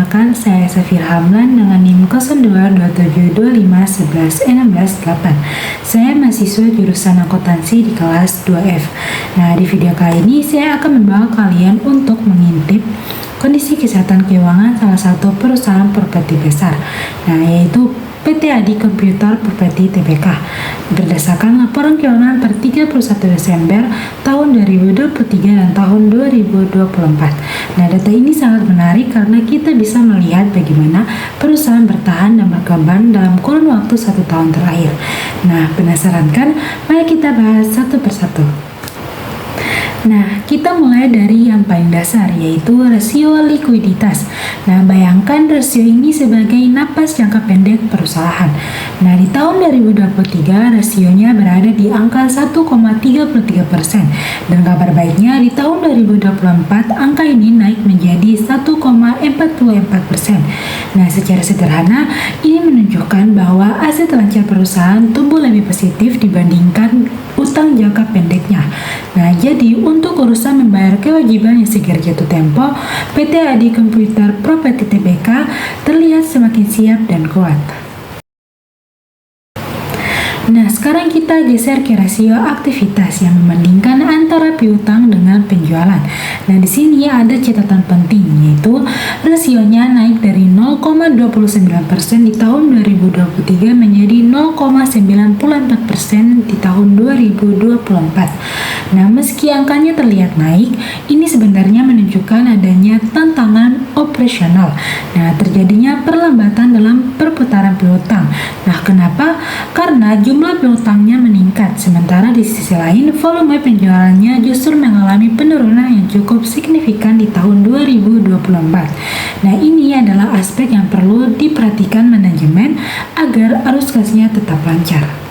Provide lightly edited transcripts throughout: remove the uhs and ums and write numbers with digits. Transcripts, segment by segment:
Perkenalkan, saya Safira Hamlan dengan NIM 022725111668. Saya mahasiswa jurusan akuntansi di kelas 2F. Nah, di video kali ini saya akan membawa kalian untuk mengintip kondisi kesehatan keuangan salah satu perusahaan properti besar, nah yaitu PT Adi Computer Property Tbk. Berdasarkan laporan keuangan per 31 Desember tahun 2023 dan tahun 2024. Nah, data ini sangat menarik karena kita bisa melihat bagaimana perusahaan bertahan dan berkembang dalam kurun waktu 1 tahun terakhir. Nah, penasaran kan? Mari kita bahas satu persatu. Nah, kita mulai dari yang paling dasar, yaitu rasio likuiditas. Nah, bayangkan rasio ini sebagai napas jangka pendek perusahaan. Nah, di tahun 2023 rasionya berada di angka 1,33%. Dan kabar baiknya di tahun 2024 angka ini naik menjadi 1,44%. Nah, secara sederhana ini menunjukkan bahwa aset lancar perusahaan tumbuh lebih positif dibandingkan utang jangka pendeknya. Nah, jadi untuk urusan membayar kewajiban yang segera jatuh tempo, PT Adi Computer Property Tbk terlihat semakin siap dan kuat. Nah, sekarang kita geser ke rasio aktivitas yang membandingkan antara piutang dengan penjualan. Nah, di sini ada catatan penting, yaitu rasionya naik dari 0,29% di tahun 2023 menjadi 0,94% di tahun 2024. Nah, meski angkanya terlihat naik, ini sebenarnya menunjukkan adanya tantangan operasional. Nah, terjadinya perlambatan dalam perputaran piutang. Nah, kenapa? Karena jumlah piutangnya meningkat, sementara di sisi lain volume penjualannya justru mengalami penurunan yang cukup signifikan di tahun 2024. Nah, ini adalah aspek yang perlu diperhatikan manajemen agar arus kasnya tetap lancar.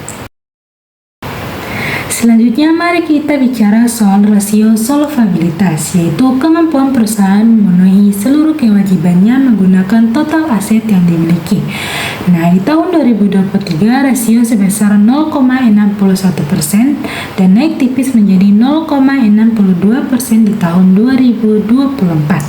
Selanjutnya, mari kita bicara soal rasio solvabilitas, yaitu kemampuan perusahaan memenuhi seluruh kewajibannya menggunakan total aset yang dimiliki. Nah, di tahun 2023 rasio sebesar 0,61% dan naik tipis menjadi 0,62% di tahun 2024.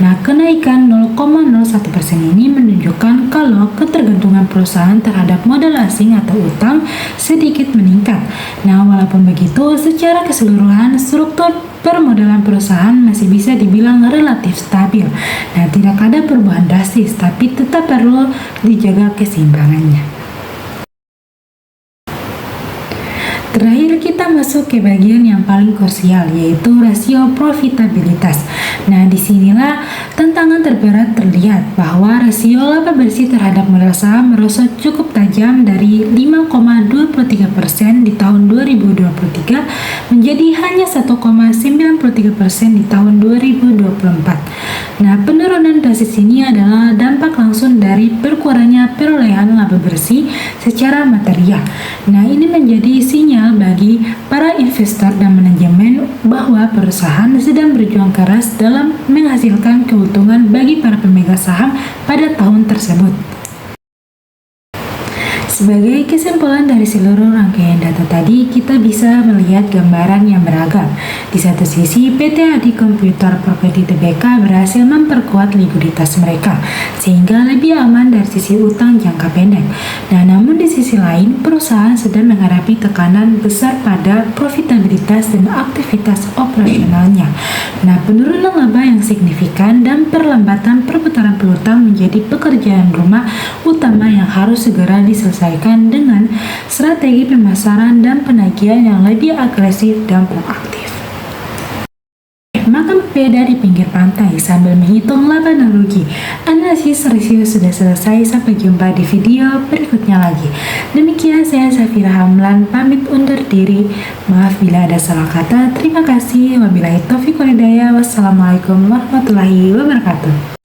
Nah, kenaikan 0,01% ini menunjukkan kalau ketergantungan perusahaan terhadap modal asing atau utang sedikit meningkat. Nah, walaupun begitu, secara keseluruhan struktur permodalan perusahaan masih bisa dibilang relatif stabil. Nah, tidak ada perubahan drastis, tapi tetap perlu dijaga keseimbangannya. Terakhir, kita masuk ke bagian yang paling krusial, yaitu rasio profitabilitas. Nah, disinilah tantangan terberat terlihat bahwa rasio laba bersih terhadap modal saham merosot cukup tajam dari 5,23% di tahun 2023 menjadi hanya 1,93% di tahun 2024. Nah, penurunan drastis ini adalah dampak langsung dari berkurangnya perolehan laba bersih secara material. Nah, ini menjadi sinyal bagi para investor dan manajemen bahwa perusahaan sedang berjuang keras dalam menghasilkan keuntungan bagi para pemegang saham pada tahun tersebut. Sebagai kesimpulan dari seluruh rangkaian data tadi, kita bisa melihat gambaran yang beragam. Di satu sisi, PT Adi Computer Property Tbk berhasil memperkuat likuiditas mereka, sehingga lebih aman dari sisi utang jangka pendek. Nah, namun di sisi lain, perusahaan sedang menghadapi tekanan besar pada profitabilitas dan aktivitas operasionalnya. Nah, penurunan laba yang signifikan dan perlambatan perputaran piutang menjadi pekerjaan rumah utama yang harus segera diselesaikan dengan strategi pemasaran dan penagihan yang lebih agresif dan proaktif. Makan peda di pinggir pantai sambil menghitung laba dan rugi. Analisis risiko sudah selesai. Sampai jumpa di video berikutnya lagi. Demikian saya Safira Hamlan pamit undur diri. Maaf bila ada salah kata. Terima kasih. Wabillahi taufiq wal hidayah. Wassalamualaikum warahmatullahi wabarakatuh.